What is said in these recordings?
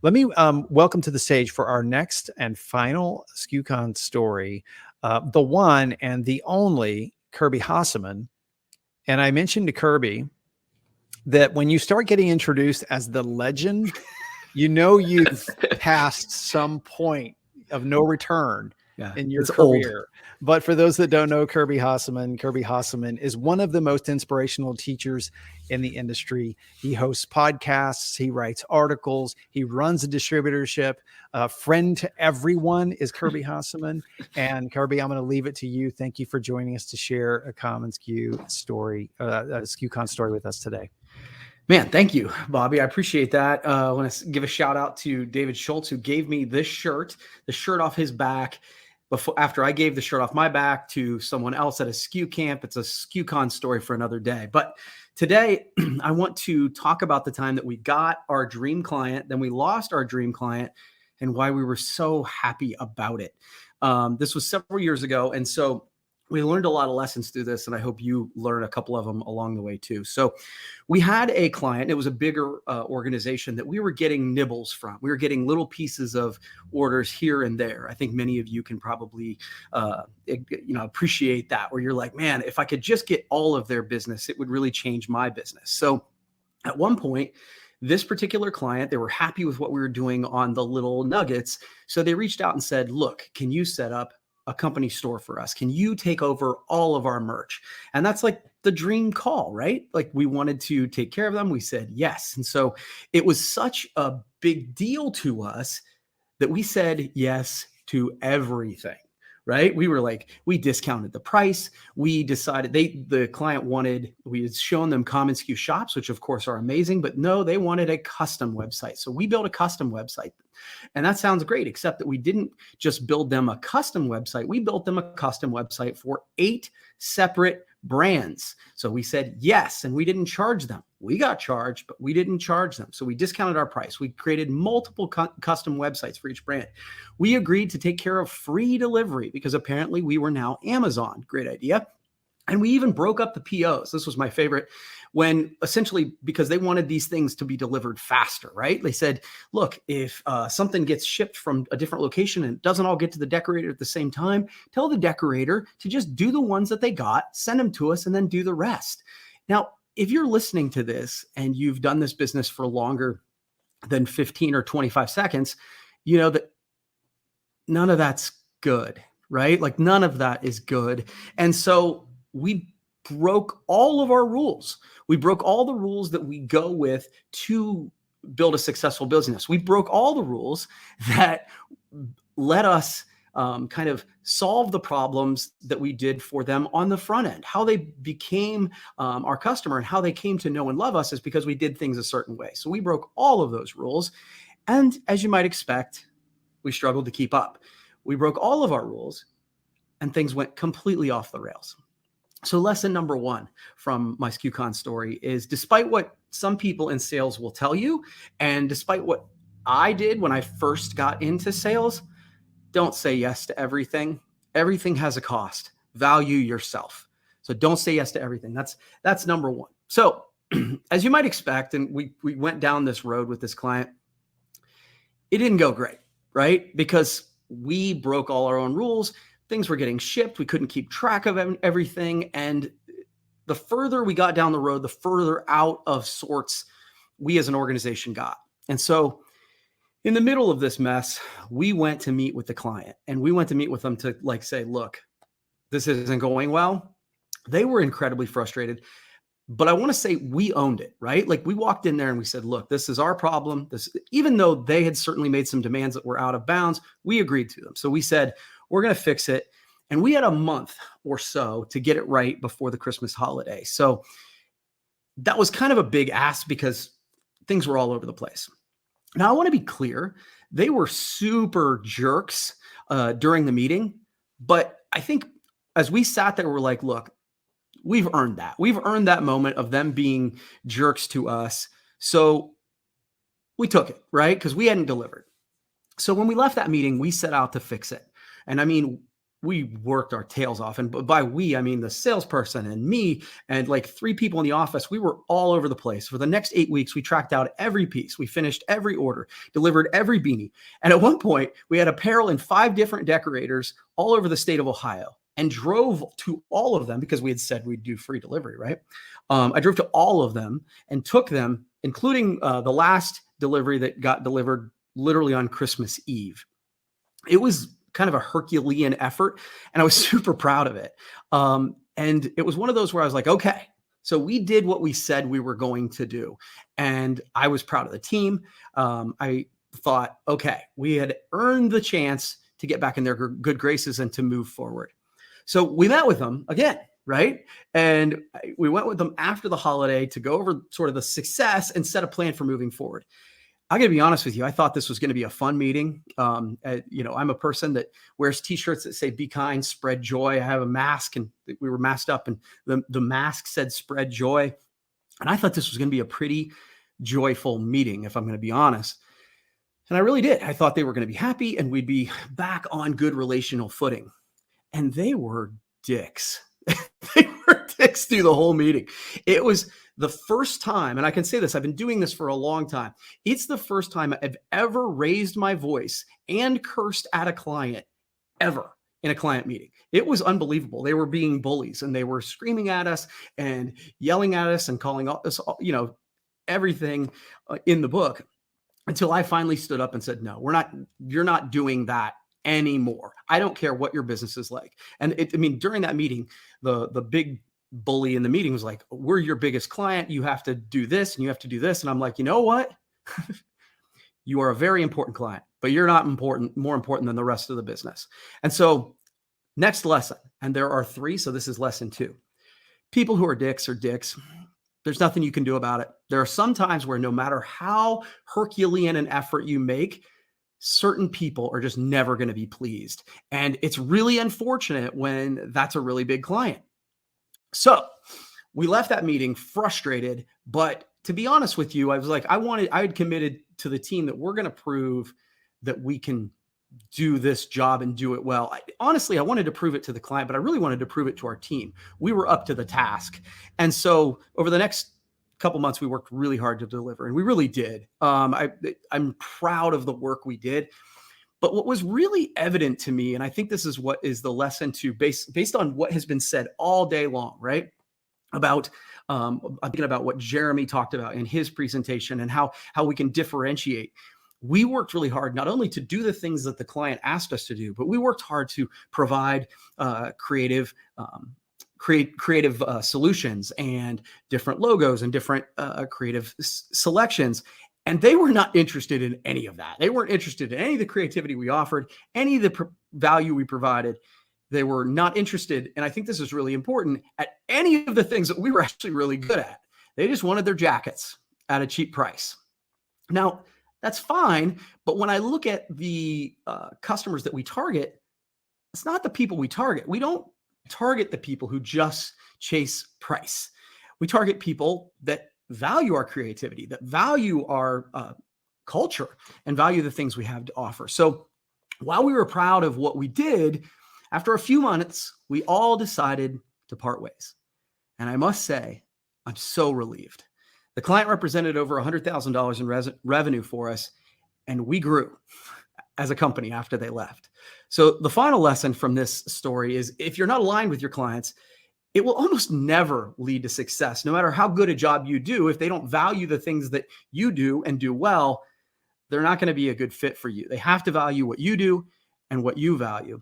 Let me welcome to the stage for our next and final skucon story, the one and the only Kirby Hasseman. And I mentioned to Kirby that when you start getting introduced as the legend, you've passed some point of no return in your career. Old. But for those that don't know Kirby Hasseman is one of the most inspirational teachers in the industry. He hosts podcasts, he writes articles, he runs a distributorship. Friend to everyone is Kirby Hasseman. And Kirby, I'm going to leave it to you. Thank you for joining us to share a common skucon story with us today. Man, thank you, Bobby. I appreciate that. I want to give a shout out to David Schultz, who gave me this shirt, the shirt off his back. After I gave the shirt off my back to someone else at a SKU camp. It's a skucon story for another day. But today, I want to talk about the time that we got our dream client, then we lost our dream client, and why we were so happy about it. This was several years ago, and so we learned a lot of lessons through this, and I hope you learn a couple of them along the way too. So we had a client, it was a bigger organization that we were getting nibbles from. We were getting little pieces of orders here and there. I think many of you can probably appreciate that, where you're like, man, if I could just get all of their business, it would really change my business. So at one point, this particular client, they were happy with what we were doing on the little nuggets. So they reached out and said, look, can you set up a company store for us? Can you take over all of our merch? And that's like the dream call, right? Like we wanted to take care of them. We said yes. And so it was such a big deal to us that we said yes to everything, right? We were like, we discounted the price. We decided the client wanted, we had shown them common SKU shops, which of course are amazing, but no, they wanted a custom website. So we built a custom website. And that sounds great, except that we didn't just build them a custom website. We built them a custom website for 8 separate brands. So we said yes, and we didn't charge them. We got charged, but we didn't charge them. So we discounted our price. We created multiple custom websites for each brand. We agreed to take care of free delivery because apparently we were now Amazon. Great idea. And we even broke up the POs. This was my favorite, when essentially, because they wanted these things to be delivered faster, right? They said, look, if something gets shipped from a different location and it doesn't all get to the decorator at the same time, tell the decorator to just do the ones that they got, send them to us, and then do the rest. Now, if you're listening to this and you've done this business for longer than 15 or 25 seconds, you know that none of that's good, right? Like none of that is good. And so we broke all of our rules. We broke all the rules that we go with to build a successful business. We broke all the rules that let us kind of solve the problems that we did for them on the front end. How they became our customer and how they came to know and love us is because we did things a certain way. So we broke all of those rules. And as you might expect, we struggled to keep up. We broke all of our rules and things went completely off the rails. So lesson number 1 from my skucon story is, despite what some people in sales will tell you, and despite what I did when I first got into sales, don't say yes to everything. Everything has a cost. Value yourself. So don't say yes to everything. That's number 1. So as you might expect, and we went down this road with this client, it didn't go great, right? Because we broke all our own rules. Things were getting shipped. We couldn't keep track of everything. And the further we got down the road, the further out of sorts we as an organization got. And so in the middle of this mess, we went to meet with the client, and we went to meet with them to say, look, this isn't going well. They were incredibly frustrated, but I want to say we owned it, right? Like we walked in there and we said, look, this is our problem. Even though they had certainly made some demands that were out of bounds, we agreed to them. So we said, we're going to fix it. And we had a month or so to get it right before the Christmas holiday. So that was kind of a big ask because things were all over the place. Now, I want to be clear. They were super jerks during the meeting. But I think as we sat there, we're like, look, we've earned that. We've earned that moment of them being jerks to us. So we took it, right? Because we hadn't delivered. So when we left that meeting, we set out to fix it. And I mean, we worked our tails off. And by we, I mean the salesperson and me and like 3 people in the office. We were all over the place. For the next 8 weeks, we tracked out every piece. We finished every order, delivered every beanie. And at one point, we had apparel in 5 different decorators all over the state of Ohio, and drove to all of them because we had said we'd do free delivery, right? I drove to all of them and took them, including the last delivery that got delivered literally on Christmas Eve. It was kind of a Herculean effort, and I was super proud of it. And it was one of those where I was like, okay, so we did what we said we were going to do. And I was proud of the team. I thought, okay, we had earned the chance to get back in their good graces and to move forward. So we met with them again, right? And we went with them after the holiday to go over sort of the success and set a plan for moving forward. I'm going to be honest with you. I thought this was going to be a fun meeting. I'm a person that wears t-shirts that say "Be kind, spread joy." I have a mask, and we were masked up, and the mask said "Spread joy." And I thought this was going to be a pretty joyful meeting, if I'm going to be honest. And I really did. I thought they were going to be happy and we'd be back on good relational footing. And they were dicks. They were dicks through the whole meeting. It was the first time, and I can say this, I've been doing this for a long time. It's the first time I've ever raised my voice and cursed at a client ever in a client meeting. It was unbelievable. They were being bullies, and they were screaming at us and yelling at us and calling us, everything in the book, until I finally stood up and said, no, you're not doing that anymore. I don't care what your business is like. And during that meeting, the big bully in the meeting was like, we're your biggest client. You have to do this and you have to do this. And I'm like, you know what? You are a very important client, but you're not more important than the rest of the business. And so next lesson, and there are 3. So this is lesson 2. People who are dicks are dicks. There's nothing you can do about it. There are some times where no matter how Herculean an effort you make, certain people are just never going to be pleased. And it's really unfortunate when that's a really big client. So we left that meeting frustrated, but to be honest with you, I was like, I had committed to the team that we're going to prove that we can do this job and do it well. Honestly, I wanted to prove it to the client, but I really wanted to prove it to our team. We were up to the task. And so over the next couple months, we worked really hard to deliver, and we really did. I'm proud of the work we did. But what was really evident to me, and I think this is what is the lesson to based on what has been said all day long, right? About I'm thinking about what Jeremy talked about in his presentation and how we can differentiate. We worked really hard not only to do the things that the client asked us to do, but we worked hard to provide creative solutions and different logos and different creative selections. And they were not interested in any of that. They weren't interested in any of the creativity we offered, any of the value we provided. They were not interested, and I think this is really important, at any of the things that we were actually really good at. They just wanted their jackets at a cheap price. Now, that's fine, but when I look at the customers that we target, it's not the people we target. We don't target the people who just chase price. We target people that value our creativity, that value our culture, and value the things we have to offer. So while we were proud of what we did, after a few months, we all decided to part ways. And I must say, I'm so relieved. The client represented over $100,000 in revenue for us, and we grew as a company after they left. So the final lesson from this story is, if you're not aligned with your clients, it will almost never lead to success. No matter how good a job you do, if they don't value the things that you do and do well, they're not going to be a good fit for you. They have to value what you do and what you value.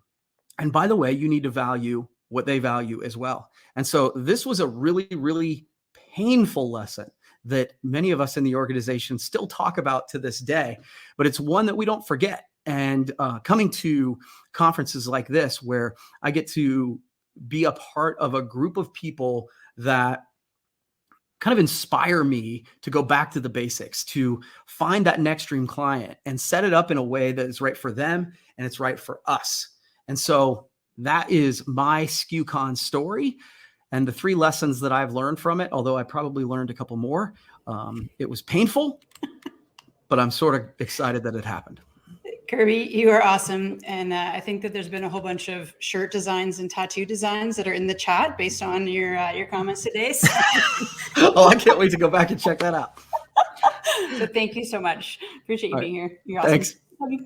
And by the way, you need to value what they value as well. And so this was a really, really painful lesson that many of us in the organization still talk about to this day, but it's one that we don't forget. And coming to conferences like this, where I get to be a part of a group of people that kind of inspire me to go back to the basics, to find that next dream client and set it up in a way that is right for them and it's right for us. And so that is my skucon story and the 3 lessons that I've learned from it, although I probably learned a couple more. It was painful, but I'm sort of excited that it happened. Kirby, you are awesome. And I think that there's been a whole bunch of shirt designs and tattoo designs that are in the chat based on your comments today. So. Oh, I can't wait to go back and check that out. So thank you so much. Appreciate you being here. You're awesome. Thanks. Love you.